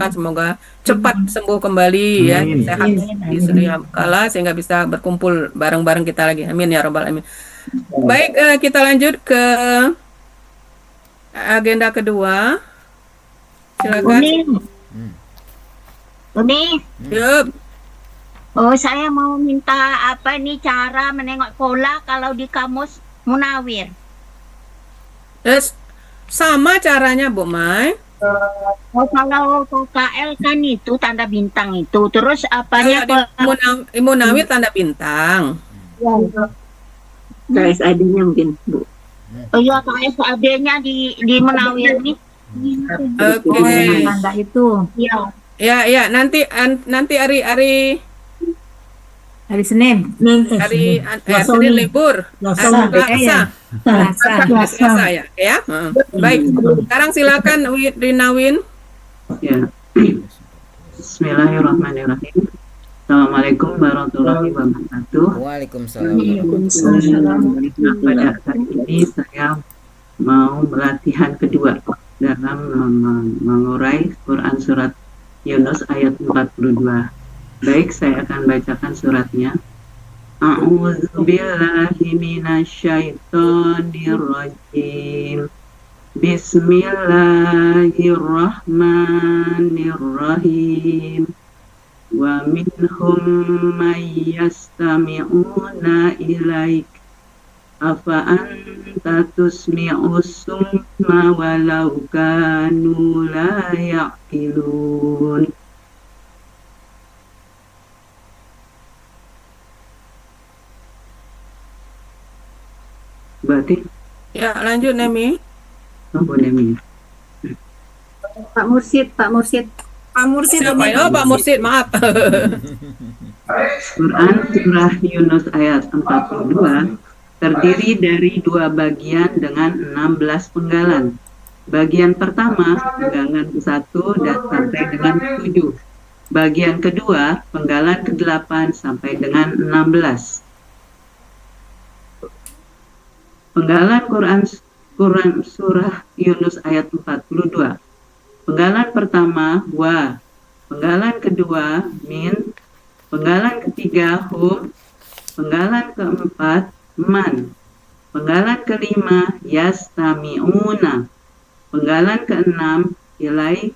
doakan semoga cepat sembuh kembali ya, Amin. sehat di sedia kala sehingga bisa berkumpul bareng-bareng kita lagi. Amin ya robbal alamin. Baik, kita lanjut ke agenda kedua. Silakan. Uni, Hmm. Uni, Yuk. oh saya mau minta apa nih cara menengok pola kalau di kamus Munawir. Terus sama caranya Bu Mai. Oh, kalau KL kan itu tanda bintang itu, terus apanya Kalau di ke Munawir tanda bintang. KSAD-nya mungkin, Bu. Hmm. Oh iya, KSAD-nya di Munawir nih. Oke. Tanda itu Iya. Ya, ya, nanti hari hari Senin. Senin libur. Selasa. Selasa. Selasa ya, ya. Baik. Sekarang silakan Rinawin. Ya. Bismillahirrahmanirrahim. Assalamualaikum warahmatullahi wabarakatuh. Waalaikumsalam. Pada hari ini saya mau latihan kedua dalam mengurai Quran surat Yunus ayat 42. Baik, saya akan bacakan suratnya. A'udzubillahi minasyaitonirrajim. Bismillahirrahmanirrahim. Wa minhum man yastami'una ilaik. Afa anta tusmi'us summa walau kanu la ya'qilun. Berarti Ya, lanjut Nemi. boleh minum. Pak Mursid. Pak Mursid, maaf. Quran Surah Yunus ayat 42 terdiri dari dua bagian dengan 16 penggalan. Bagian pertama, penggalan ke-1 dan sampai dengan 7. Bagian kedua, penggalan ke-8 sampai dengan 16. Penggalan Quran Surah Yunus ayat 42. Penggalan pertama, wa. Penggalan kedua, min. Penggalan ketiga, hum. Penggalan keempat, man. Penggalan kelima, yastami'una. Penggalan keenam, ilai.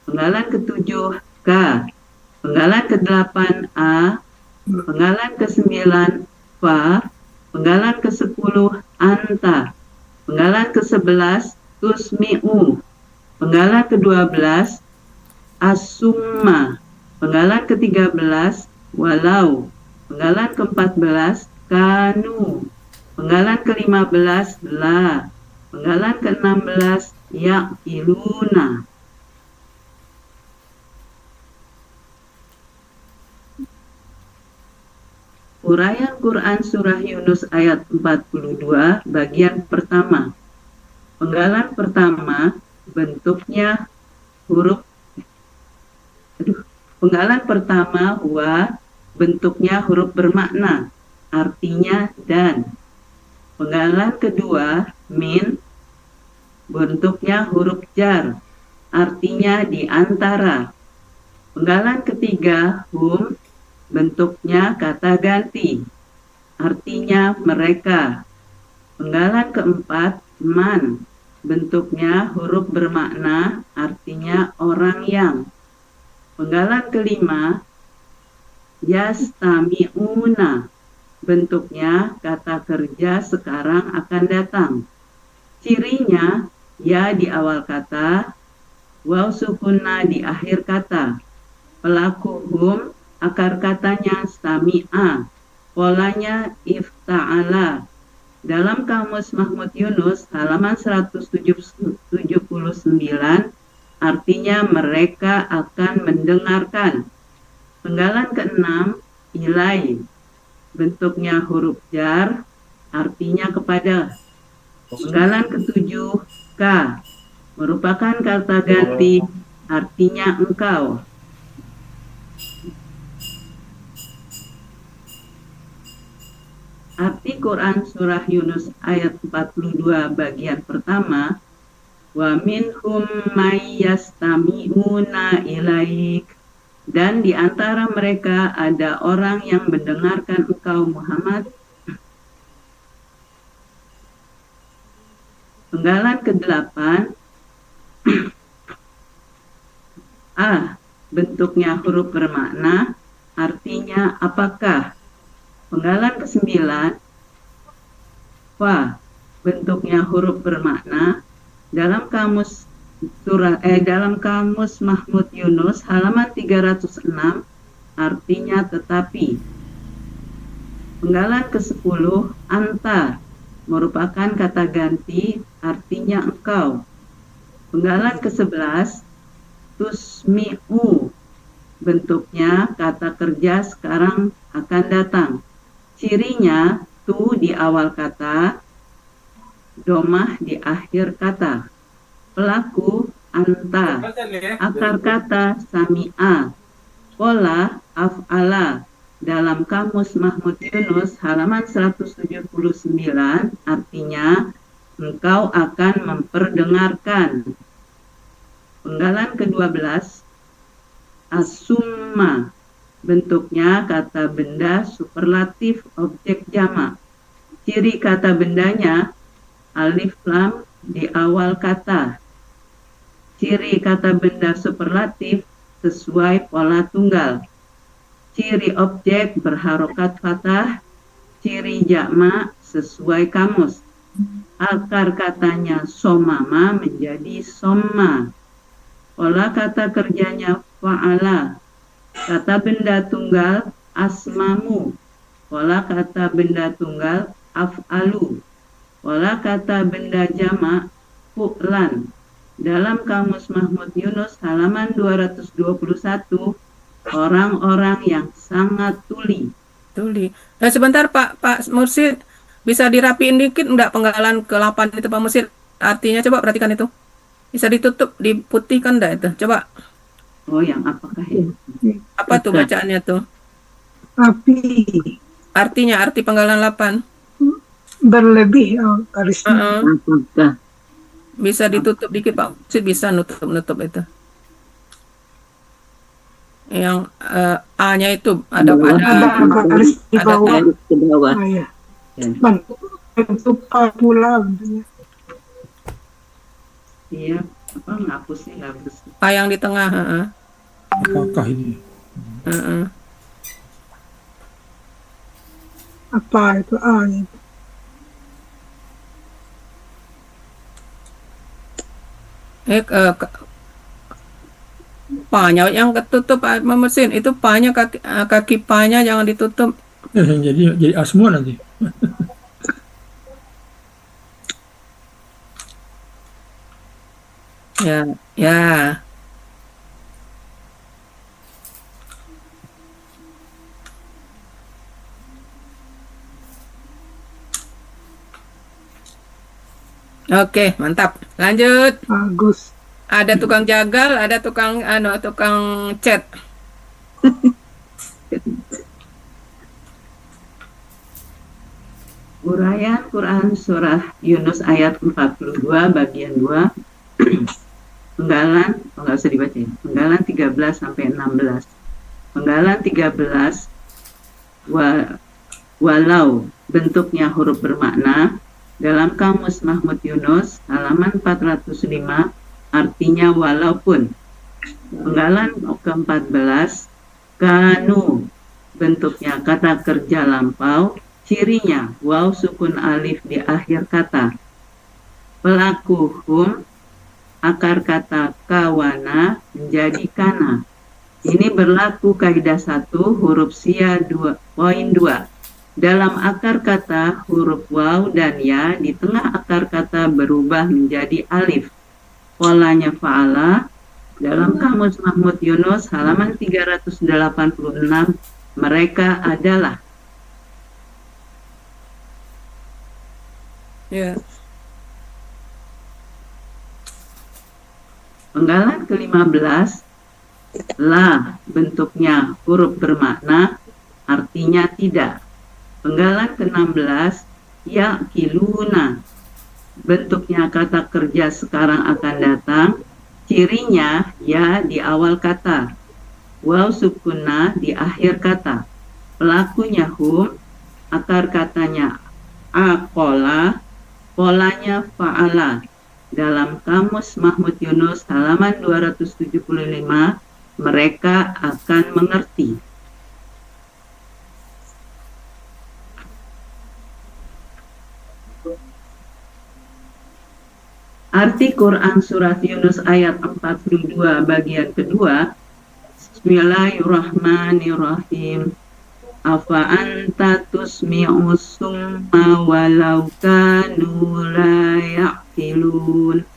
Penggalan ketujuh, ka. Penggalan kedelapan, a. Penggalan kesembilan, fa. Penggalan ke-10, anta. Penggalan ke-11, tusmi'u. Penggalan ke-12, asumma. Penggalan ke-13, walau. Penggalan ke-14, kanu. Penggalan ke-15, la. Penggalan ke-16, ya'iluna. Uraian Quran Surah Yunus ayat 42 bagian pertama. Penggalan pertama bentuknya huruf Penggalan pertama wa bentuknya huruf bermakna, artinya dan. Penggalan kedua min bentuknya huruf jar, artinya di antara. Penggalan ketiga hum bentuknya kata ganti, artinya mereka. Penggalan keempat, man, bentuknya huruf bermakna, artinya orang yang. Penggalan kelima, yastami'una, bentuknya kata kerja sekarang akan datang. Cirinya, ya di awal kata, waw sukunna di akhir kata. Pelaku hum, akar katanya sami'a, polanya ifta'ala. Dalam Kamus Mahmud Yunus halaman 179 artinya mereka akan mendengarkan. Penggalan keenam, ilai, bentuknya huruf jar, artinya kepada. Penggalan ketujuh, ka, merupakan kata ganti, artinya engkau. Arti Quran Surah Yunus ayat 42 bagian pertama, Wa minhum may yastami'una ilaik. Dan di antara mereka ada orang yang mendengarkan engkau Muhammad. Penggalan ke-8. A. Bentuknya huruf bermakna, artinya apakah? Penggalan ke-9. Fa. Bentuknya huruf bermakna. Dalam kamus Mahmud Yunus halaman 306, artinya tetapi. Penggalan ke-10. Anta merupakan kata ganti, artinya engkau. Penggalan ke-11. Tusmi'u, bentuknya kata kerja sekarang akan datang. Cirinya tu di awal kata, domah di akhir kata. Pelaku anta, akar kata sami'a, pola af'ala. Dalam kamus Mahmud Yunus halaman 179, artinya engkau akan memperdengarkan. Penggalan ke-12. Asumma, bentuknya kata benda superlatif objek jamak. Ciri kata bendanya alif lam di awal kata. Ciri kata benda superlatif sesuai pola tunggal. Ciri objek berharokat fathah. Ciri jamak sesuai kamus. Akar katanya somama menjadi somma. Pola kata kerjanya fa'ala. Kata benda tunggal asmamu. Pola kata benda tunggal af'alu. Pola kata benda jamak fu'lan. Dalam kamus Mahmud Yunus halaman 221, orang-orang yang sangat tuli. Tuli. Nah, sebentar Pak Mursid, bisa dirapiin dikit enggak penggalan ke-8 itu Pak Mursid? Artinya coba perhatikan itu. Bisa ditutup, diputihkan enggak itu? Coba. Oh, yang apakah ya? Apa tuh bacaannya tuh? Api Artinya, arti penggalan 8. berlebih garisnya. Heeh. Bisa ditutup dikit Pak Mursid, bisa nutup itu. Yang A-nya itu ada Ada garis di ada bawah. Ke bawah. Ah, ya. Ya. Bentuk pula bentuknya. Iya, apa ngapus sih harus. A yang di tengah, heeh. Apakah ini? Heeh. Apa itu? Ah, ya. Panya yang ketutup mesin itu panya kaki panya jangan ditutup. Jadi A semua nanti. Ya. Oke, mantap. Lanjut. Bagus. Ada tukang jagal, ada tukang cat. Uraian Quran Surah Yunus ayat 42 bagian 2 penggalan, nggak usah dibaca ya, penggalan 13 sampai 16. Penggalan 13, walau bentuknya huruf bermakna. Dalam kamus Mahmud Yunus halaman 405, artinya walaupun. Penggalan ke-14, kanu bentuknya kata kerja lampau. Cirinya waw sukun alif di akhir kata. Pelaku hum, akar kata kawana menjadi kana. Ini berlaku kaidah 1 huruf sia 2.2. Dalam akar kata huruf waw dan ya di tengah akar kata berubah menjadi alif. Polanya fa'ala. Dalam kamus Mahmud Yunus halaman 386, mereka adalah. Ya. Penggalan ke-15, la bentuknya huruf bermakna, artinya tidak. Penggalan ke-16, ya kiluna bentuknya kata kerja sekarang akan datang, cirinya ya di awal kata, waw sukunah di akhir kata, pelakunya hum, akar katanya aqola, polanya fa'ala. Dalam Kamus Mahmud Yunus halaman 275, mereka akan mengerti. Arti Quran Surat Yunus ayat 42 bagian kedua, Bismillahirrahmanirrahim. Afa anta tusmi'u summa walau kanu la ya'qilun.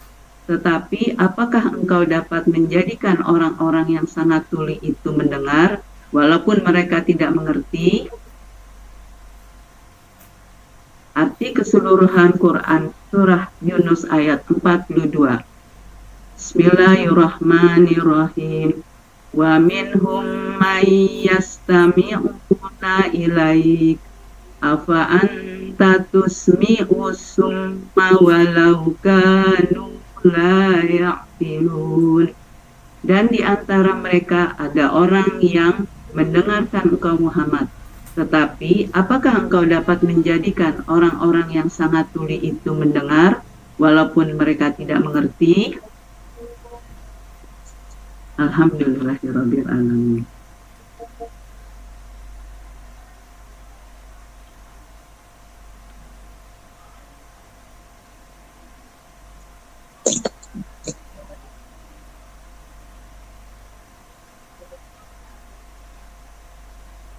Tetapi apakah engkau dapat menjadikan orang-orang yang sangat tuli itu mendengar walaupun mereka tidak mengerti? Arti keseluruhan Quran surah Yunus ayat 42. Bismillahirrahmanirrahim. Wa minhum may yastami'una ilaik afa anta tusmi'u summa walau kanu la ya'qilun. Dan di antara mereka ada orang yang mendengarkan engkau Muhammad. Tetapi apakah engkau dapat menjadikan orang-orang yang sangat tuli itu mendengar walaupun mereka tidak mengerti? Alhamdulillahirabbil alamin.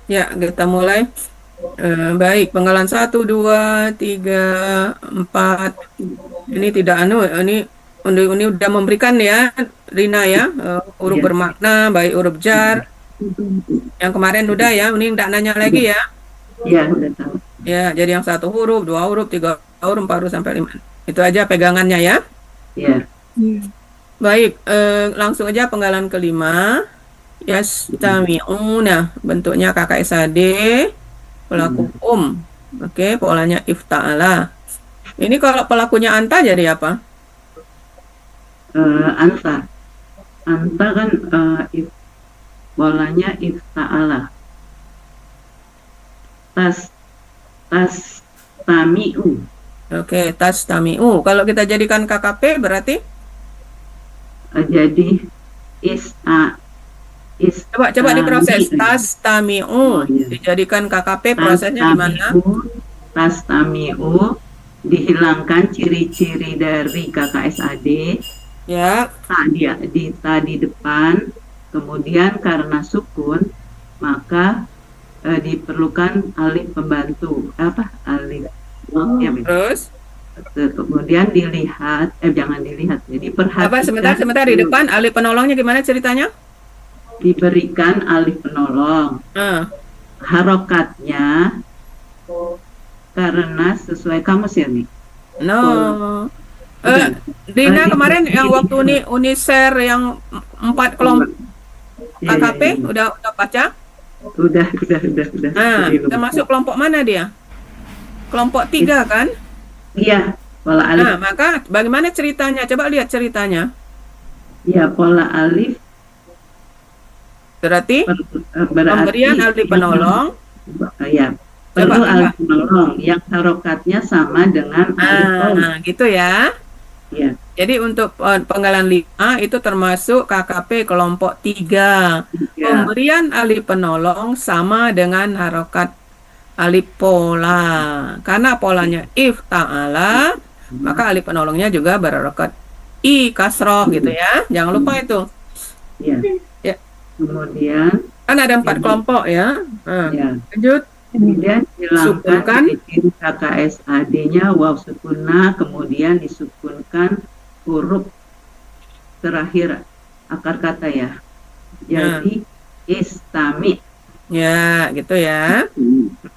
Ya, kita mulai. Baik, penggalan 1, 2, 3, 4. Ini tidak ini udah memberikan ya, Rina ya, huruf Ya. bermakna, baik huruf jar. Yang kemarin udah ya, ini enggak nanya lagi ya. Ya, udah tahu. Ya, jadi yang 1 huruf, 2 huruf, 3 huruf, 4 huruf sampai 5. Itu aja pegangannya ya. Ya. Ya. Baik, langsung aja penggalan kelima. Yastami'una, bentuknya KKSAD, pelaku Oke, polanya ifta'ala. Ini kalau pelakunya anta jadi apa? Anta kan polanya ifta'ala. Tas tami'u. Oke, tastami'u. Kalau kita jadikan KKP berarti? Jadi Coba diproses. tami'u. Tastami'u. Oh, iya. Dijadikan KKP, prosesnya gimana? Tastami'u dihilangkan ciri-ciri dari KKSAD, Ya, tadi depan, kemudian karena sukun maka diperlukan alif pembantu. Alif ya, terus kemudian jangan dilihat, jadi perhatikan. sebentar di depan alif penolongnya gimana ceritanya? Diberikan alif penolong, harokatnya karena sesuai kamus ya nih. No. Dina kemarin yang waktu Uniser yang 4 kelompok KKP udah baca? Udah. Nah, termasuk kelompok mana dia? Kelompok 3 kan? Iya, pola alif. Nah, maka bagaimana ceritanya? Coba lihat ceritanya. Ya, pola alif Berarti berarti pemberian alif penolong. Ya, Coba, perlu alif penolong yang harokatnya sama dengan alif penolong. Nah, gitu ya. Ya, Jadi untuk penggalan 5 itu termasuk KKP kelompok 3. ya, Pemberian alif penolong sama dengan harokat alif pola. Karena polanya ifta'ala, maka alif penolongnya juga berharokat i kasroh gitu ya. Jangan lupa itu. ya. Ya. Kemudian, Kan ada 4 kelompok ya. ya, Lanjut. kemudian Sukunkan. hilangkan ciri KKSAD-nya waw sukunah, kemudian disukunkan huruf terakhir akar kata ya. Jadi istami. Ya, gitu ya.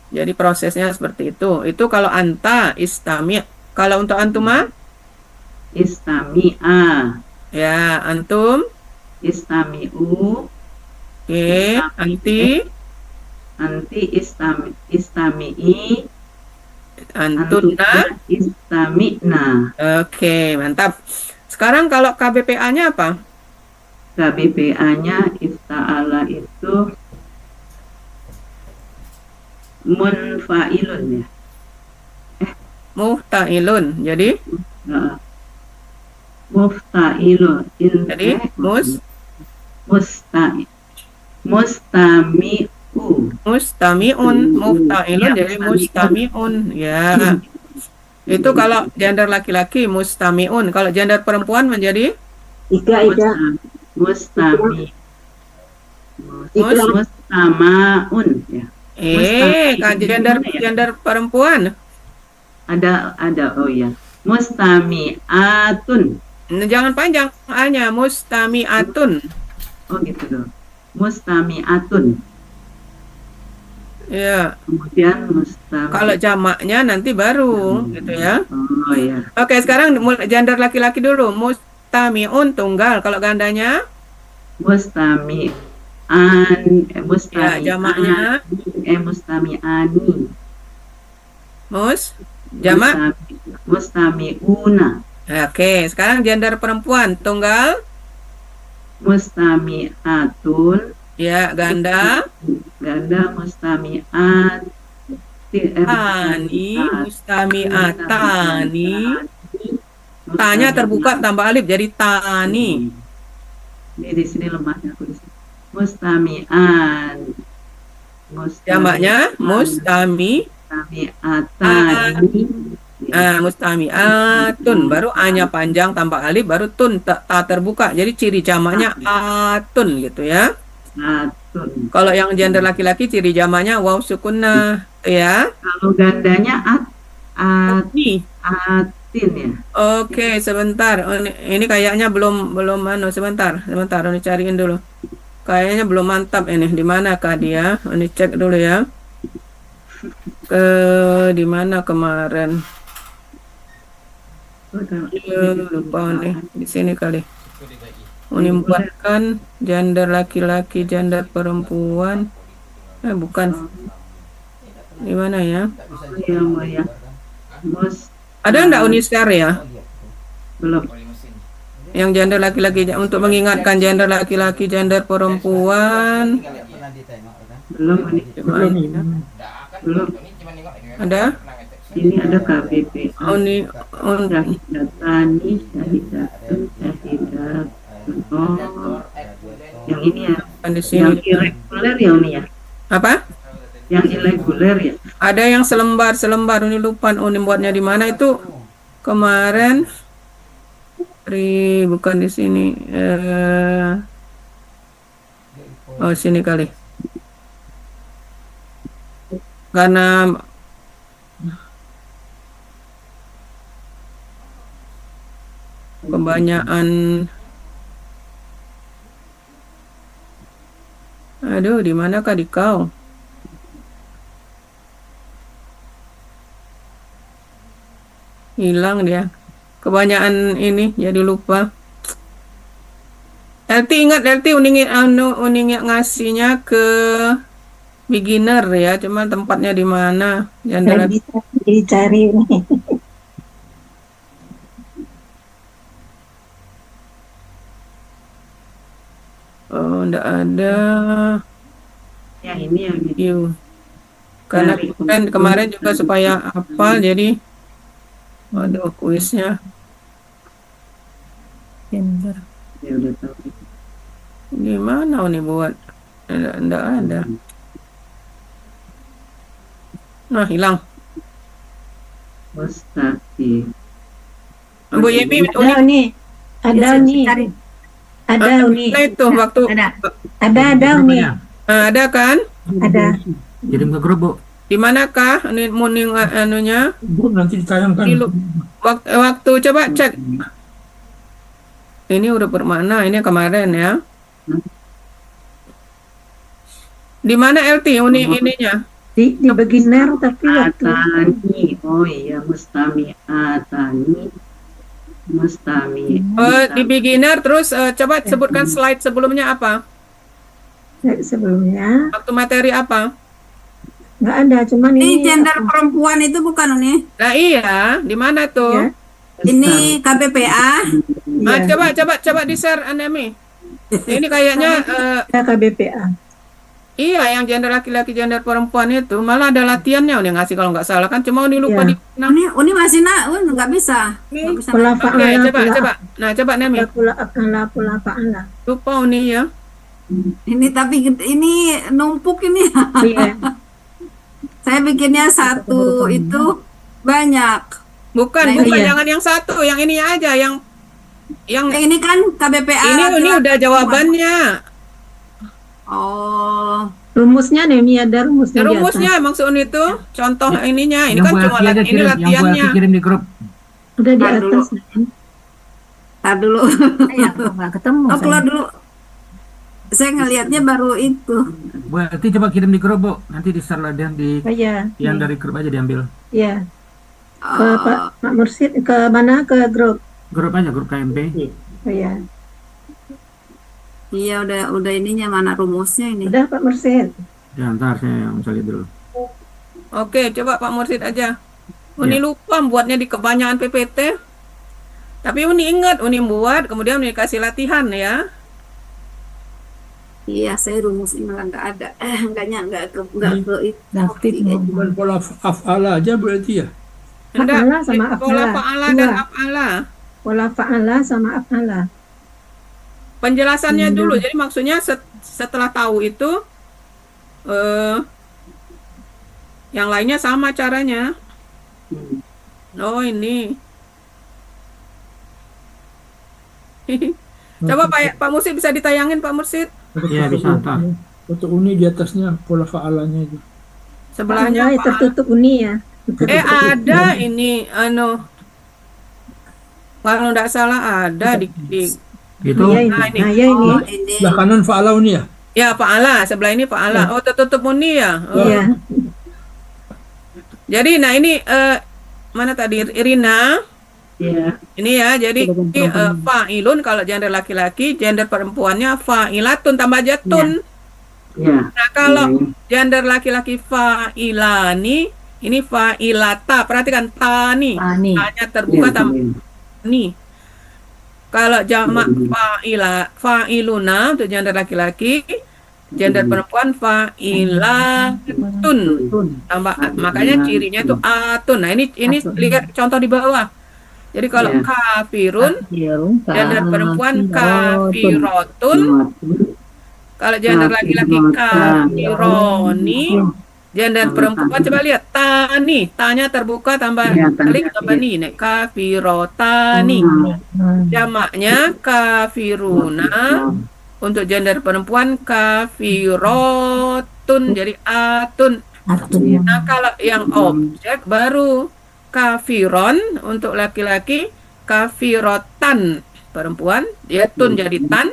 Jadi prosesnya seperti itu. Itu kalau anta istami. Kalau untuk antuma? Istami'a. Ya, antum. Istami'u. Oke, anti. Istami'i. Antunna. istami'na. Oke, mantap. Sekarang kalau KBPA-nya apa? KBPA-nya ifta'ala itu munfa'ilun ya. Mufta'ilun. Jadi Nah, mufta'ilun. jadi Mustami'u. mustami'un, mufta'ilun Ya, jadi mustami'un. Ya. Itu kalau gender laki-laki mustami'un, kalau gender perempuan menjadi Mustami. mus Mustamaun ya. kan gender perempuan. Ada oh ya. Mustami'atun. Jangan panjang A-nya, mustami'atun. Oh gitu loh. Mustami'atun. Ya, Kemudian mustami. kalau jamaknya nanti baru gitu ya. Oh ya. Oke, sekarang gender laki-laki dulu. Mustami'un tunggal. Kalau gandanya Mustami'an. ya jamaknya Mustami'ani. jamak. Mustami'una. Oke, sekarang gender perempuan tunggal. Mustami'atun. Ya, ganda. Ganda mustami'at. Mustami'atani. Tanya terbuka tambah alif jadi tani. Ini di sini lemahnya aku di sini. Mustami'an. Jamaknya mustami'atani. Mustami'atun. Baru A-nya panjang tambah alif, baru tun ta terbuka. Jadi ciri jamaknya atun gitu ya. Atun. Kalau yang gender laki-laki ciri jamaknya waw sukunna ya. Kalau gandanya Ini. atin ya. Oke, sebentar. Oh, ini kayaknya belum sebentar. Ini cariin dulu. Kayaknya belum mantap ini. Di manakah dia? Ini cek dulu ya. Di mana kemarin? Lupa nih. Di sini kali. Buatkan gender laki-laki, gender perempuan. Bukan. Di mana ya? Ya. Ada enggak Unisar ya? Belum. Yang gender laki-laki untuk mengingatkan gender laki-laki, gender perempuan. Belum ini. Belum ini. Belum. Ada? Ini ada KBP. Syahidatani, syahidatun, syahidat. Oh, yang ini ya. Di Yang sini. irregular ya ini ya. Apa? Yang irregular ya. Ada yang selembar ini lupa buatnya di mana itu kemarin bukan di sini sini kali karena kebanyakan di manakah di kau hilang dia kebanyakan ini jadi lupa. LT ingat uning ngasihnya ke beginner ya, cuman tempatnya di mana Nggak bisa dicari nih. Oh enggak ada Yang ini yang ini. karena kemarin juga supaya hafal jadi aduh kuisnya Gender. Ya udah tahu. gimana nih buat enggak ada. Nah hilang. Mustaqim. Bu Yemi Ada nih. Ada nih. Ada nih. Nah itu waktu Ada nih. ada kan? Ada. Kirim ke grup, Bu. Di manakah ini muning anunya? Bu, nanti ditayangkan. Waktu coba cek. Ini udah bermakna ini kemarin ya. Di mana LT ininya? Di beginner tapi waktu Atani. Oh iya, mustami'atani. Di beginner terus coba sebutkan slide sebelumnya apa? sebelumnya Waktu materi apa? nggak ada, cuman Ini ini gender perempuan itu bukan Uni. Nah iya, di mana tuh? Ya. Ini KBPA. Ah, Iya. coba di-share Anemi. Ini kayaknya Ya, KBPA. iya yang gender laki-laki, gender perempuan itu malah ada latihannya Uni ngasih kalau nggak salah kan, cuma Uni lupa Iya. di. Nah, Uni masih nggak bisa. Nggak bisa. Pola oke, fa'ala, coba. Nah, coba Nemi. pola af'ala, pola fa'ala. Lupa Uni ya. Ini tapi ini numpuk ini. Iya. Saya bikinnya satu itu banyak. Bukan, Nah, bukan iya. jangan yang satu, yang ini aja yang Ini kan KBPA. ini laki-laki udah jawabannya. Oh, Rumusnya Nemi ada rumusnya di atas. Rumusnya maksud Uni itu contoh ininya. Ini Yang kan Bu cuma Elvi aja ini kirim, yang Bu latihannya. Elvi kirim di grup. Udah di Ntar dulu. atas. tar dulu. Ya, kok nggak ketemu. Oh, keluar saya. dulu. Saya ngelihatnya baru itu. Bu Elvi coba kirim di grup, Bu. Nanti di-share lah dan di Oh iya. yang dari grup aja diambil. Iya. Ke Oh, Pak Mursid, ke mana? Ke grup. Grup aja, grup KMP. Oh iya. iya udah ininya mana rumusnya ini. Udah Pak Mursid. Ya, ntar saya yang cari dulu. Oke, coba Pak Mursid aja. Uni Ya. lupa buatnya di kebanyakan PPT. Tapi Uni ingat, Uni buat, kemudian Uni kasih latihan ya. Iya, saya rumusnya malah nggak ada. Nggak ke itu. Aktif mau. Bukan pola af'ala aja berarti ya? Enggak, Fa'ala sama pola af'ala. fa'ala Dua. dan af'ala. Pola fa'ala sama af'ala. Penjelasannya dulu. Jadi maksudnya setelah tahu itu yang lainnya sama caranya. Oh, ini. Coba Pak Mursid bisa ditayangin Pak Mursid. Iya, bisa ntar. Foto uni di atasnya pola fa'alanya itu. Sebelahnya Fa'ala Pak. tertutup uni ya. Ada ini kalau nggak salah ada di Gitu. Iya ini. Nah, ini. Nah, ya ini. Oh, ini. Sebelah kanan fa'ala uni ya? ya Fa'ala, sebelah ini Fa'ala. Oh, tertutup Uni ya. Oh. Iya. Jadi nah ini mana tadi Irina? Ya, Ini ya, jadi fa'ilun kalau gender laki-laki, gender perempuannya fa'ilatun tambah jatun. ya. Nah, kalau gender laki-laki fa'ilani, ini fa'ilata. Perhatikan tani. Tani. Tanya terbuka Ya, tambah ya. ni. Kalau jamak fa'iluna untuk gender laki-laki, gender perempuan fa'ilatun. Tambah makanya cirinya itu atun. Nah, ini lihat contoh di bawah. Jadi kalau Ya. kafirun Kafirun, gender perempuan kafirotun. kafirotun, kalau gender laki-laki kafironi, gender perempuan coba lihat tani, tanya terbuka tambah Ya, tani. klik tambah ni, nek kafirotani. Jamaknya kafiruna, untuk gender perempuan kafirotun, jadi atun. Atun. Nah, kalau yang objek baru kafiron untuk laki-laki, kafirotan perempuan, dia tun jadi tan.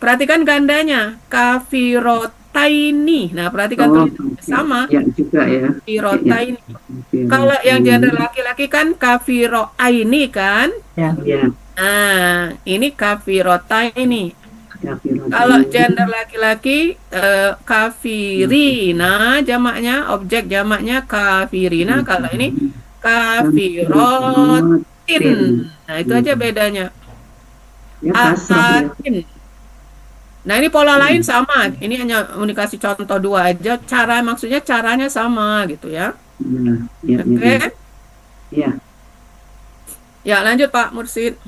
Perhatikan gandanya, kafirotaini. Nah, perhatikan Oh, tulisannya sama, Ya juga ya. kafirotaini. Kalau yang gender laki-laki kan kafiroaini kan? Ya, Nah, ini kafirotaini. ya, Kalau gender laki-laki kafirina jamaknya, objek jamaknya kafirina. Kalau ini kafirotin. Nah, itu aja bedanya. ya kasrah ya. Atatin. Nah, ini pola lain sama. Ini hanya Uni kasih contoh dua aja. Maksudnya caranya sama gitu ya. Ya, Oke. ya. Ya, lanjut Pak Mursid.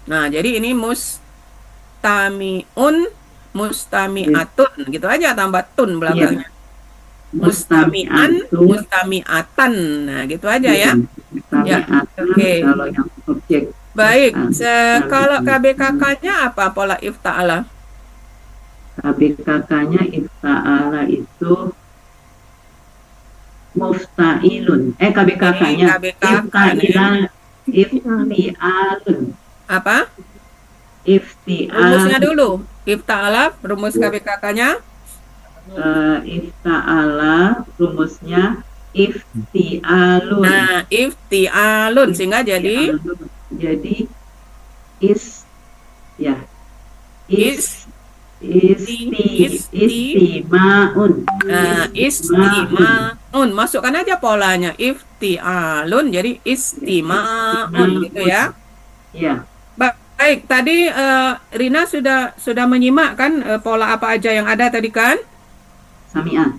Nah, jadi ini mustami'un, mustami'atun, gitu aja tambah tun belakangnya. Mustami'an, mustami'atan. Nah, gitu aja ya. Ya, oke. Kalau yang objek Baik, kalau KBKK-nya apa pola ifta'ala? KBKK-nya ifta'ala itu mufta'ilun. KBKK-nya KBKK. ifti'alun. Apa? Ifti'al. Rumusnya dulu. Ifta'ala, rumus KBKK-nya. Ifta'ala rumusnya Iftialun. Nah, iftialun sehingga jadi Jadi is ya is istimaun. nah, istimaun. Masukkan aja polanya iftialun jadi istimaun gitu ya. Ya, Baik, tadi Rina sudah menyimak kan pola apa aja yang ada tadi kan? sami'ah.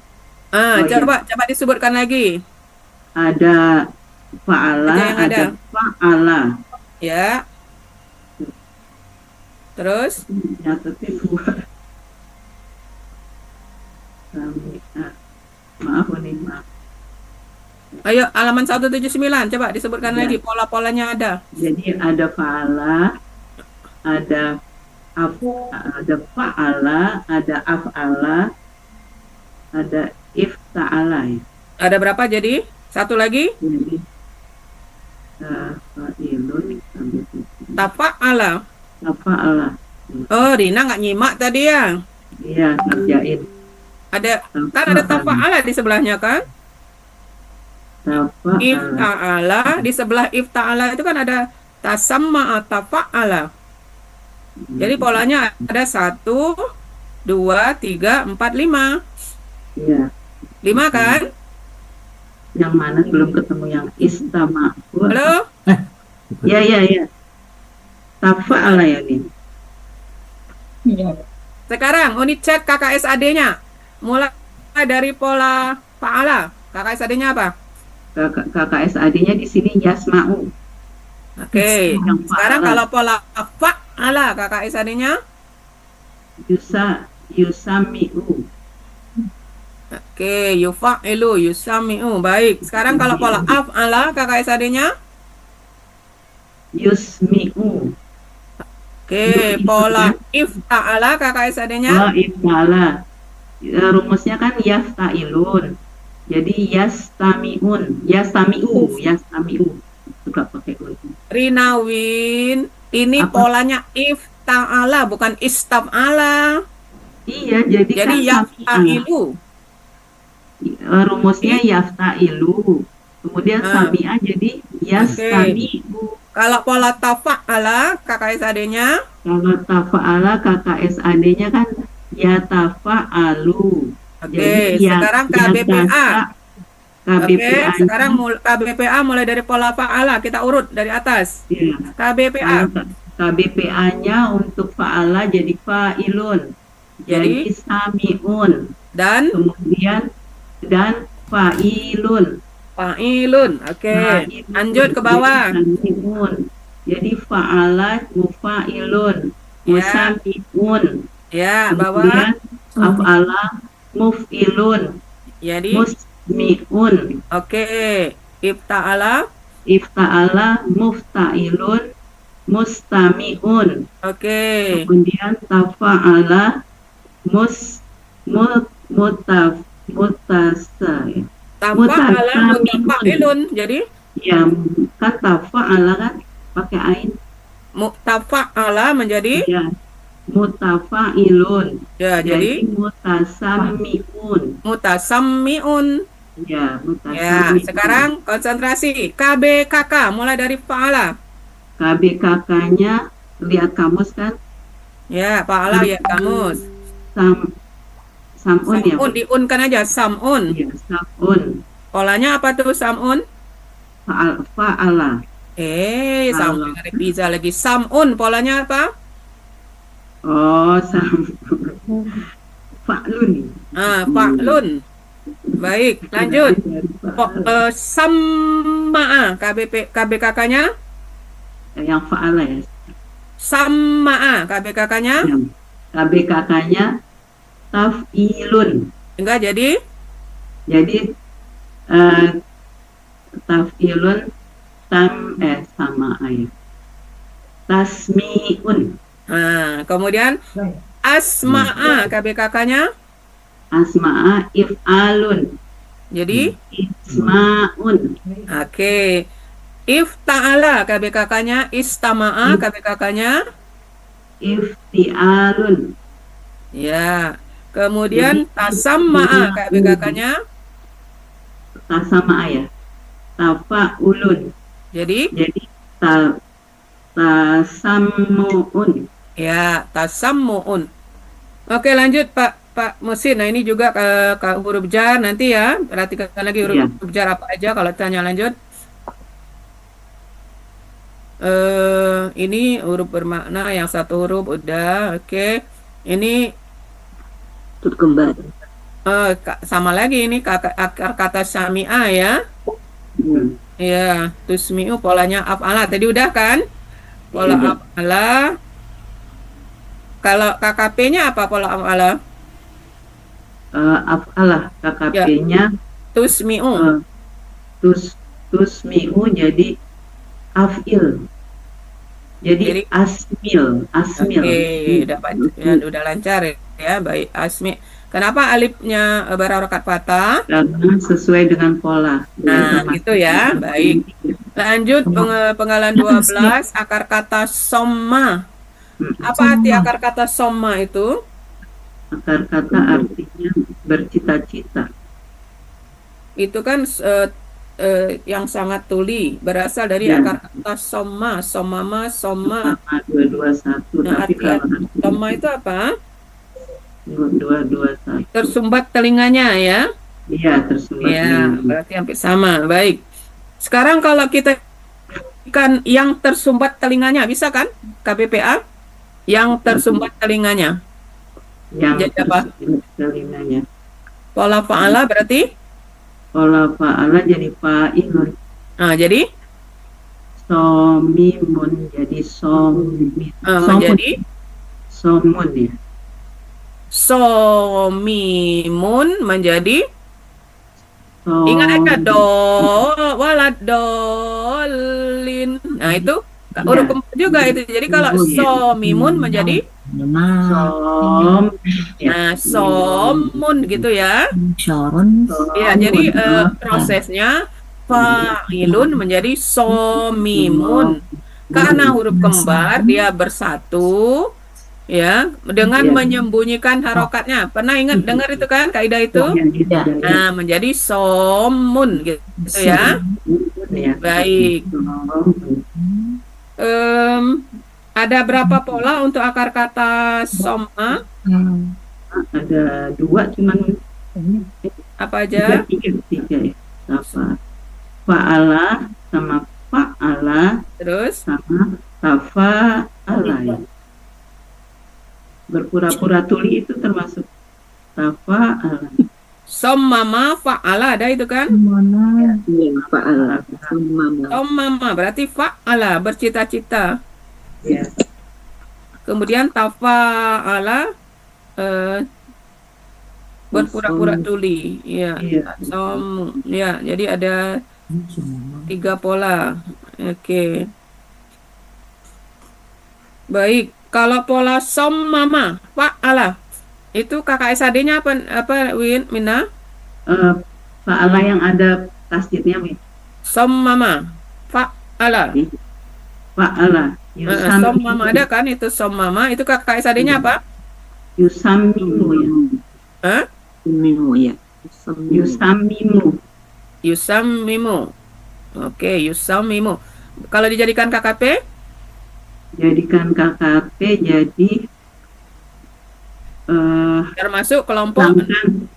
Ah, Oh, iya. coba disebutkan lagi. Ada fa'ala, Aja yang ada. fa'ala. Ya. Terus Nyatetnya dua. Sami'ah. Maaf nih, maaf. ayo halaman 179 coba disebutkan Ya. lagi pola-polanya ada. Jadi ada fa'ala, ada fa'ala, ada af'ala, ada ifta'ala ya. Ada berapa jadi? Satu lagi Jadi fa'ilun sampai situ. tafa'ala. Fa'ala. Oh, Rina nggak nyimak tadi ya. Iya, ngerjain. Ada kan ada tafa'ala di sebelahnya kan? Tafa'ala. Ifta'ala di sebelah ifta'ala itu kan ada tasamma'a tafa'ala. Jadi polanya ada 1 2 3 4 5. Iya. 5 kan? Yang mana belum ketemu yang istama'u. Halo? Ya. Tafa'ala ya nih. Sekarang unit cek KKSAD-nya. Mulai dari pola fa'ala. KKSAD-nya apa? KKSAD-nya di sini yasma'u. Oke. Yang Sekarang fa'ala. kalau pola fa'ala KKSAD-nya Yusami'u. oke, yufa'ilu, yusami'u. Baik. Sekarang kalau pola af'ala KKSAD-nya Yusmi'u. oke, pola ifta'ala KKSAD-nya Oh, ifta'ala. Rumusnya kan yafta'ilun. Jadi yastami'u. Suka pakai un. Rinawin. Ini Apa? polanya ifta'ala bukan istaf'ala. Iya, jadi kan Jadi sami'ah. yafta'ilu. Rumusnya yafta'ilu. Kemudian Ah. sami'ah jadi yastami'u. Kalau pola tafa'ala KKSAD-nya Kalau tafa'ala KKSAD-nya kan yatafa'alu. oke, sekarang KBPA. Oke, KBPA. sekarang KBPA mulai dari pola fa'ala kita urut dari atas. Ya. KBPA. KBPA-nya untuk fa'ala jadi fa'ilun. Jadi sami'un. Dan Kemudian dan fa'ilun. fa'ilun. Oke. Fa'ilun. Lanjut ke bawah. Jadi sami'un. Jadi fa'ala mufa'ilun. Ya. Musami'un. Ya, bawah. Kemudian af'ala muf'ilun. Jadi Musmi'un. oke. Ifta'ala. Ifta'ala mufta'ilun. Mustami'un. Oke. Kemudian tafa'ala mutasa ya. Tafa'ala Mutafa'ilun. mutafa'ilun. Jadi Ya, kan tafa'ala kan pakai ain. mutafa'ala menjadi Ya, mutafa'ilun. ya jadi Jadi mutasami'un. mutasammi'un. Ya, Ya, mutasami'un. sekarang konsentrasi. KBKK mulai dari fa'ala. KBKK-nya lihat kamus kan Ya, fa'ala ya kamus. samun ya. Sam'un diunkan aja sam'un. Ya, samun. Polanya apa tuh sam'un? Fa'ala. Sama dengan pizza lagi. Sam'un polanya apa? Oh, fa'lun. Fa'lun. Baik, lanjut. Samma'a KBKK-nya? Yang fa'ala ya. Samma'a KBKK-nya? Yang KBKK-nya taf'ilun. Enggak jadi? Jadi taf'ilun sama ayat. Tasmi'un. Kemudian asma'a KBKK-nya? Asma'a if'alun. Jadi? Isma'un. Oke. Ifta'ala KBKK-nya, istama'a KBKK-nya. Ifti'alun. Ya. Kemudian tasamma'a KBKK-nya. tasama ya. Tafa'ulun. Jadi Jadi tasammu'un. ya tasammuun. Oke, lanjut Pak Mesin. Nah, ini juga ke huruf jar nanti ya. Perhatikan lagi huruf Iya. jar apa aja kalau tanya lanjut. Ini huruf bermakna, yang satu huruf udah. Oke. Ini Kembar. sama lagi ini akar kata sami'a ya. Hmm. Ya, tusmi'u polanya af'ala. Tadi udah kan? Pola Iya. af'ala. Kalau KKP-nya apa pola af'ala? Af'alah KKP-nya Tusmi'u. tusmi'u jadi af'il. Jadi Jadi- asmil. Oke, udah lancar ya. Baik, asmi. Kenapa alifnya berharokat patah? Karena sesuai dengan pola. Nah, gitu ya. Baik. Lanjut penggalan 12, akar kata somma. Apa arti akar kata somma itu? Akar kata artinya bercita-cita. Itu kan yang sangat tuli, berasal dari Ya. akar kata somma, somama, somma. Sama 221. Nah, Tapi kalau Somma itu apa? 221. Tersumbat telinganya ya. Iya, tersumbat. Ya, berarti hampir sama. Baik. Sekarang kalau kita kan yang tersumbat telinganya, bisa kan? KBPA? Yang tersumbat telinganya. Yang Jadi apa? tersumbat telinganya. Pola fa'ala berarti? Pola fa'ala jadi fa'ilun. Nah, jadi Somimun jadi somin. menjadi Somun ya. somimun menjadi ingat aja walad dolin. Nah, itu huruf keempat juga itu. Jadi kalau somimun menjadi Som. nah somun gitu ya. Syaron. Ya, jadi prosesnya fa'ilun menjadi somimun. Karena huruf kembar dia bersatu ya dengan Iya. menyembunyikan harokatnya. Pernah ingat dengar itu kan kaidah itu? Nah, menjadi somun gitu ya. Baik. Ada berapa pola untuk akar kata soma? Ada dua cuman Apa aja? tiga ya. Apa? Fa'ala sama fa'ala Terus sama tafa'ala ya. Berpura-pura tuli itu termasuk tafa'ala. sommama fa'ala ada itu kan? Fa'ala. Sommama berarti fa'ala bercita-cita. Ya. Kemudian tafa'ala berpura-pura tuli. Iya. Iya. Ya, jadi ada 3 pola. Oke. Baik, kalau pola sommama fa'ala itu kakak SAD-nya apa Mina? Fa'ala yang ada tasdidnya Wi. Sommama fa'ala. Fa'ala. Sommama ada kan itu sommama itu kakak SAD-nya apa? Yusammimu ya. Hah? Yusammimu. Yusammimu. Oke, yusammimu. Kalau dijadikan KKP? Jadikan KKP jadi Termasuk kelompok yang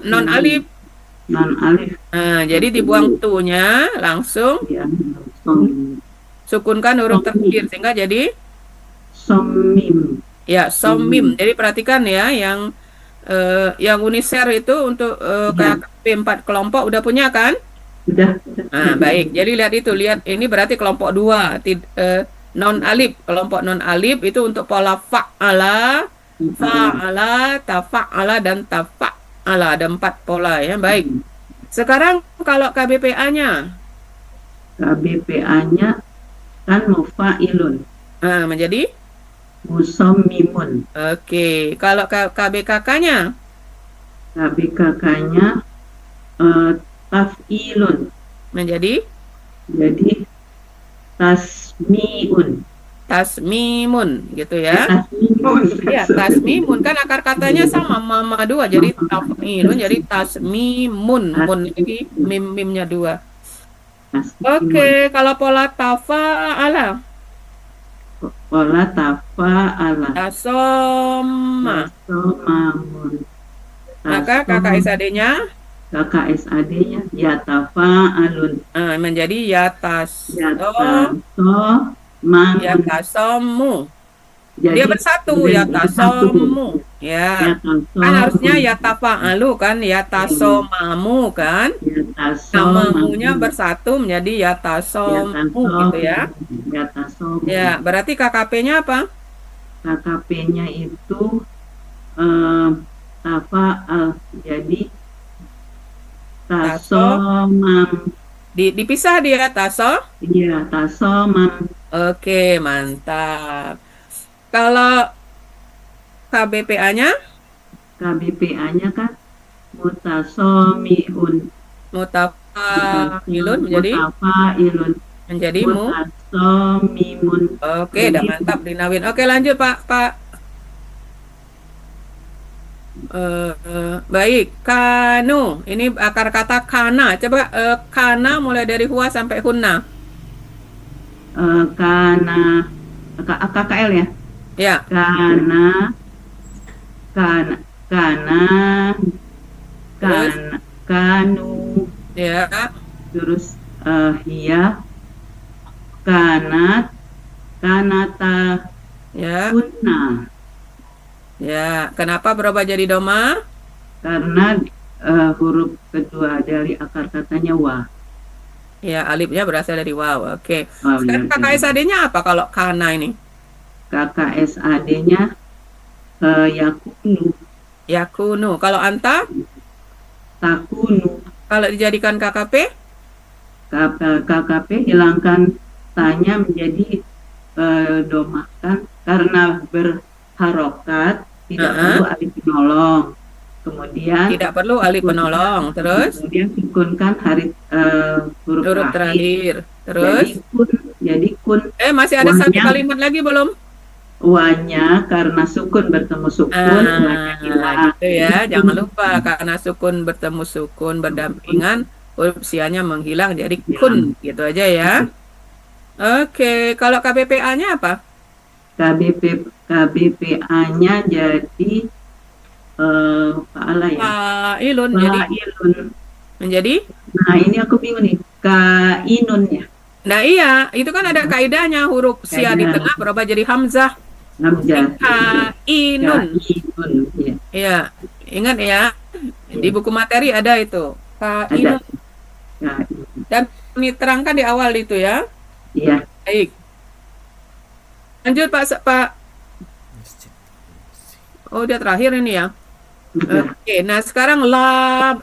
non alif. non alif Nah, jadi dibuang tu-nya langsung ya. sukunkan huruf terakhir sehingga jadi Somim. ya sommim. Jadi perhatikan ya yang uniser itu untuk KKP 4 kelompok udah punya kan? Sudah. Nah, baik. Jadi lihat ini berarti kelompok 2 non alif. Kelompok non alif itu untuk pola fa'ala, tafa'ala dan tafa'ala. Ada 4 pola ya. Baik. Sekarang kalau KBPA-nya KBPA-nya kan mufa'ilun, menjadi musammimun. oke. Kalau KBKK-nya KBKK-nya taf'ilun. menjadi Jadi tasmi'un. tasmimun gitu ya. Tasmimun. Ya, tasmimun kan akar katanya sama mama dua jadi tafilun jadi tasmimun. Mun lagi mimnya dua. Tasmimun. Oke, kalau pola tafa'ala Pola tafa'ala. tasoma. Tasomamun. Maka kakak SAD-nya Kakak SAD-nya yatafa'alun. menjadi yataso Yatasomamun. yatasomu. Jadi Dia bersatu yatasomu. Ya. Kan harusnya yatafa'alu kan yatasomamu kan. Namamunya bersatu menjadi yatasomu gitu ya. Yatasomu. Ya, berarti KKP-nya apa? KKP-nya itu tafa'al. Jadi tasomam. Dipisah dia taso. Iya, tasomam. Oke, mantap. Kalau KBPA-nya KBPA-nya kan mutasomiun. mutafa'ilun menjadi mu. Mutasomimun. Oke, udah mantap dinawin. Oke, lanjut Pak. Baik, kanu. Ini akar kata kana. Coba kana mulai dari huwa sampai hunna. Kana KKL ya. Ya, Kana kanu, ya, terus hiya kanata ya, kunna, ya. Kenapa berubah jadi doma? karena huruf kedua dari akar katanya wa. Ya, alifnya berasal dari waw. Oke. Oh, Sekarang iya, kakak SAD-nya apa kalau kana ini? Kakak SAD-nya yakunu, Yakunu. Kalau anta? takunu. Kalau dijadikan KKP? KKP hilangkan tanya menjadi domakan karena berharokat, tidak perlu alif penolong. Kemudian Tidak perlu alif penolong. Terus? kemudian sukunkan huruf Terakhir. Terus? Jadi kun Masih ada satu Wahnya. kalimat lagi belum? wanya karena sukun bertemu sukun wanya hilang. Gitu ya. Jangan lupa karena sukun bertemu sukun berdampingan, huruf sianya menghilang jadi kun. Gitu aja ya. Oke, kalau KBPA-nya apa? KBPA-nya jadi fa'ala ya. Fa'ilun jadi Fa'ilun. menjadi. Nah, ini aku bingung nih. Kainun ya. Nah iya, itu kan ada kaidahnya huruf sia di Kaidah. tengah berubah jadi hamzah. Hamzah. Kainun. Kainun. Ya. Iya, ingat ya. Di buku materi ada itu. Kainun. Ya. Dan ini terangkan di awal itu ya. Iya. Baik. Lanjut Pak. Oh, dia terakhir ini ya. Sudah. Oke, nah sekarang la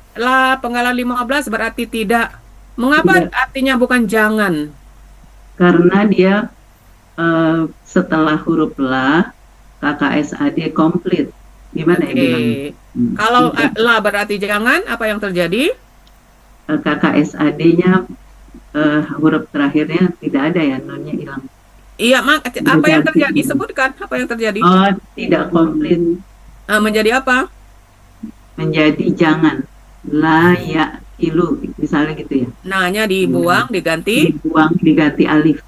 penggalan 15 berarti tidak. Mengapa artinya bukan jangan? Karena dia setelah huruf la KKSAD komplit. Gimana ya bilangnya? Kalau la berarti jangan, apa yang terjadi? KKSAD-nya huruf terakhirnya tidak ada ya, nunnya hilang. Iya, apa yang terjadi? Sebutkan apa yang terjadi. Oh, tidak komplit. Menjadi apa? Menjadi jangan. La ya ilu, misalnya gitu ya. Nah-nya dibuang, diganti. Dibuang, diganti alif.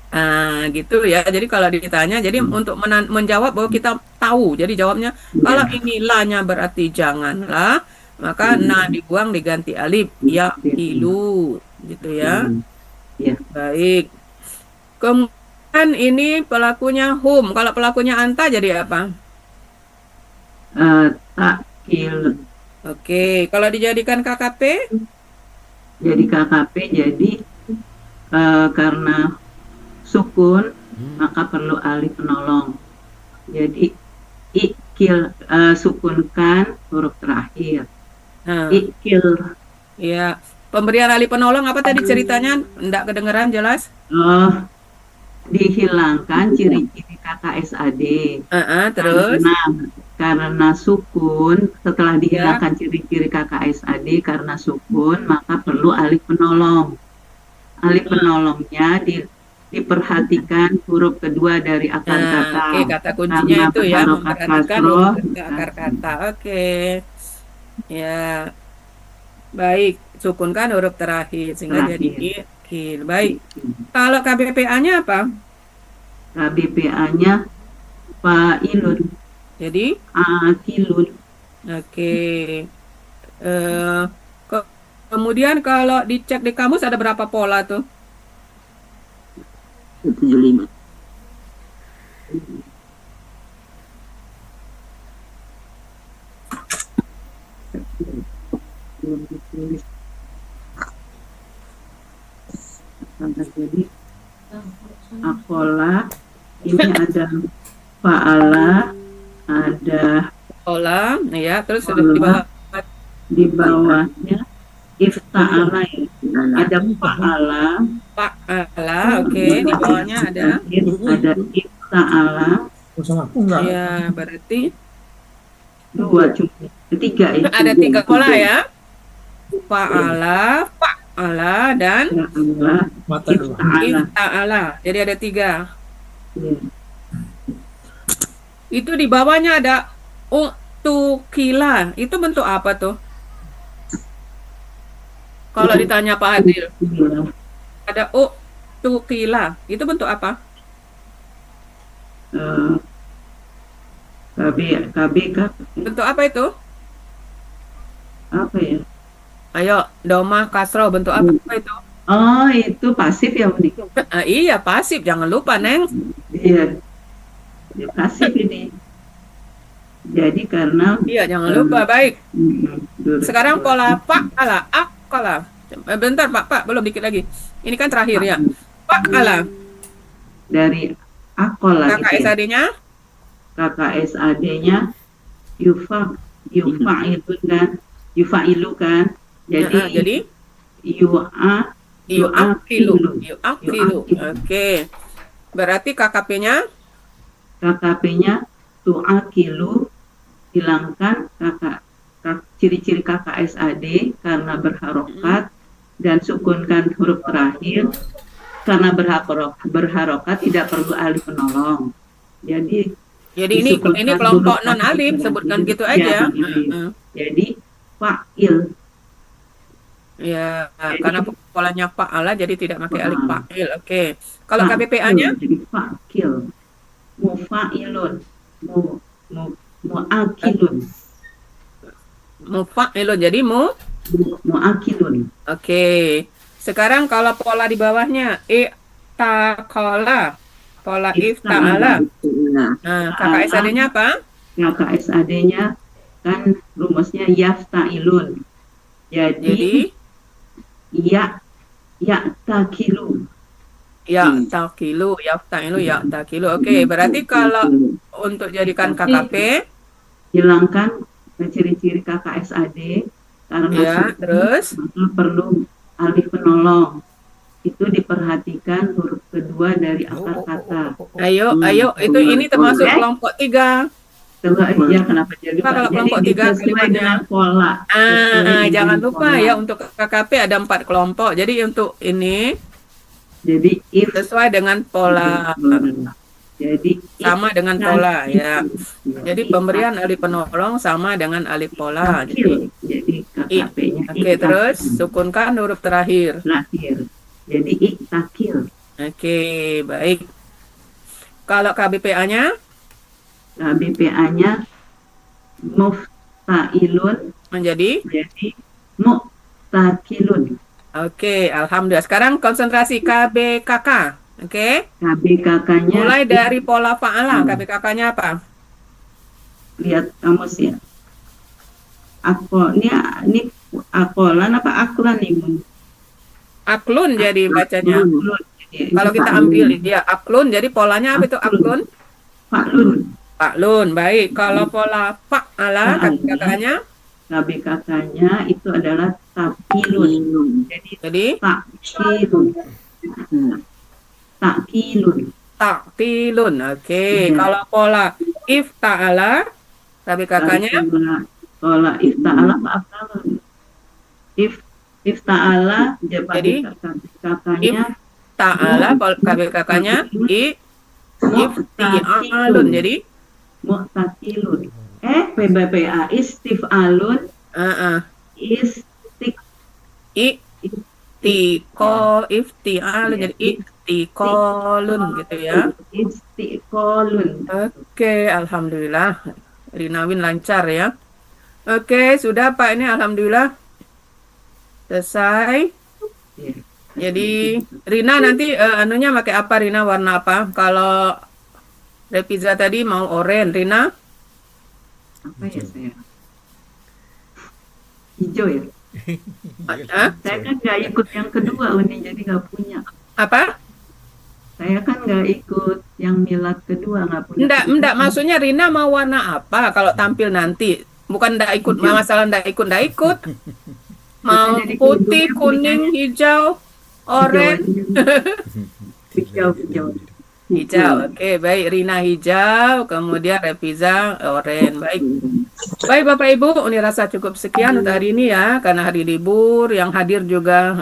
Gitu ya. Jadi kalau ditanya, jadi untuk menjawab bahwa kita tahu. Jadi jawabnya, kalau ini la-nya berarti janganlah, maka na dibuang, diganti alif. Ya ilu, gitu ya. Ya. Baik. Kemudian ini pelakunya hum. Kalau pelakunya anta jadi apa? Takil. Oke. Kalau dijadikan KKP? Jadi KKP jadi karena sukun maka perlu alif penolong. Jadi ikil, sukunkan huruf terakhir. Ikil. Ya. Pemberian alif penolong apa tadi ceritanya? Enggak kedengeran jelas? Dihilangkan ciri-ciri KKSAD. Terus? Karena sukun, setelah dihilangkan ciri-ciri KKSAD karena sukun, maka perlu alif penolong. Alif penolongnya diperhatikan huruf kedua dari akar Nah, kata. oke, kata kuncinya Karena itu ya, berharokat memperhatikan kasroh, huruf kedua akar kata. Oke. Ya, baik. Sukunkan huruf terakhir sehingga jadi ikil. Baik. Kalau KBPA-nya apa? KBPA-nya fa'ilun, Jadi, akilun. oke. Eh, kemudian kalau dicek di kamus ada berapa pola tuh? 75. Belum ditulis. Jadi akola ini ada fa'ala, ada Pola, ya. Terus sudah Pola. di bawah. di bawahnya ifta'ala ya. Ada fa'ala, Fa'ala, oke. Di bawahnya ada. ada ifta'ala, Oh, sama aku enggak. Ya, berarti dua cuma tiga ya. ada 3 pola ya. Fa'ala, fa'ala, dan Fa'ala, Mata dua. ifta'ala. ifta'ala. Jadi ada 3. Ya. Itu di bawahnya ada uktukila. Itu bentuk apa tuh? Kalau ditanya Pak Adil, Iya. ada uktukila. Itu bentuk apa? Eh, KBK Bentuk apa itu? apa ya? Ayo, doma kasro, bentuk apa itu? Oh, itu pasif ya, Budi? Iya, pasif. Jangan lupa, Neng. Iya. Ya, pasif ini. Jadi karena Iya, jangan lupa. Baik. mm, Sekarang pola fa'ala, akala. Bentar, Pak, belum dikit lagi. Ini kan terakhir ya. Fa'ala. dari akola Kakak gitu ya. SAD-nya? KKSAD-nya yufa'ilun kan, yufa'ilu kan. Jadi yu'a yu'akilu. Yu'akilu. Oke. Berarti KKP-nya? KKP-nya tu'akilu, hilangkan ciri-ciri KKSAD karena berharokat dan sukunkan huruf terakhir. Karena berharokat tidak perlu alif penolong. Jadi ini disukunkan kelompok huruf non alif, terakhir. sebutkan gitu Ya, aja. alif. Jadi fa'il. Ya, Jadi- karena polanya fa'ala jadi tidak pakai alif Fa'al. fa'il. Oke. Kalau Fa'il, KBPA-nya? jadi fa'il. Mufa'ilun. Mu'akilun. Mufa'ilun. Jadi Mu'akilun. Oke. Sekarang kalau pola di bawahnya i'taqala. Pola ifta'ala. Nah, KKSAD-nya apa? KKSAD-nya kan rumusnya yafta'ilun. Jadi ya'takilu. ya'taqilu, yafta'ilu, ya'taqilu. Oke, berarti kalau untuk jadikan KKP, Hilangkan ciri-ciri KKSAD karena ya, sukun, terus maka perlu alif penolong. Itu diperhatikan huruf kedua dari akar kata. ayo, ini termasuk kelompok 3. Coba ya, kenapa jadi Pak, kalau kelompok jadi 3 sesuai kalimatnya. dengan pola. Jangan lupa pola. ya, untuk KKP ada 4 kelompok. Jadi untuk ini Jadi if sesuai dengan pola. jadi Sama dengan pola ya. Jadi pemberian alif penolong sama dengan alif pola. Jadi KKP-nya Oke, terus sukunkan huruf terakhir. terakhir. Jadi iktakil. Oke, baik. Kalau KBPA-nya BPA-nya muftailun menjadi jadi mu'takilun. oke, alhamdulillah. Sekarang konsentrasi KBKK. Oke. KBKK-nya Mulai dari pola fa'ala, KBKK-nya apa? lihat kamus ya. Ini akolan apa aklan nih? Aklun jadi bacanya. Aklun. Jadi, Kalau kita ambil ya aklun, jadi polanya apa itu aklun? Faklun. Faklun, baik. Kalau pola fa'ala, KBKK-nya KBKK-nya itu adalah takilun. jadi Takilun. Takilun. taktilun. Oke. Iya. Kalau pola ifta'ala, KBKK-nya Kalau ifta'ala apa afalun? Ifta'ala Jadi, KBKK-nya ta'ala, KBKK-nya ifti'alun. Jadi Mu'tatilun. PBPA istif'alun uh, istik ifti'alun, jadi iftiqalun gitu ya. istiqolun. Oke, alhamdulillah. Rinawin lancar ya. Oke, sudah Pak, ini alhamdulillah selesai. Ya. Jadi Rina nanti anunya pakai apa, Rina, warna apa? Kalau Repiza tadi mau oranye, Rina Apa ya saya? Hijau ya? Saya kan nggak ikut yang kedua Uni, jadi nggak punya. apa? Saya kan nggak ikut yang milad kedua, nggak punya. Enggak, maksudnya Rina mau warna apa kalau tampil nanti? Bukan enggak ikut, masalah enggak ikut. Mau Jadi putih, kuning, kuning, hijau, oranye. Hijau. Hijau, oke, baik. Rina hijau, kemudian Reviza oranye. Baik Bapak Ibu, Uni rasa cukup sekian untuk hari ini ya, karena hari libur, yang hadir juga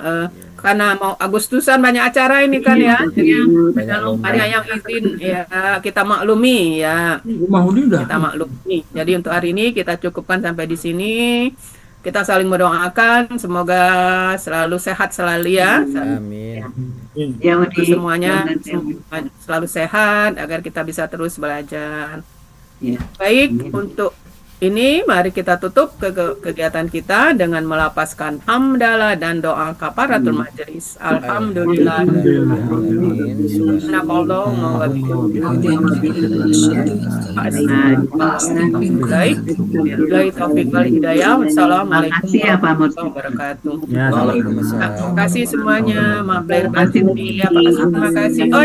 karena mau Agustusan banyak acara ini kan ya, jadi banyak yang izin ya, kita maklumi ya. Rumah Uni udah. Kita maklumi. Jadi untuk hari ini kita cukupkan sampai di sini. Kita saling mendoakan semoga selalu sehat selalu ya. Amin. Ya Uni. Semuanya selalu sehat agar kita bisa terus belajar. Ya. Baik, untuk ini mari kita tutup kegiatan kita dengan melapaskan hamdalah dan doa kafaratul majelis. Alhamdulillah. Baik. Billahi taufiq wal hidayah. Wassalamualaikum Makasih ya, Pak Mursi. warahmatullahi wabarakatuh. Ya, Terima kasih semuanya. Maaf lahir batin. Ya, Pak. Terima kasih. Oh,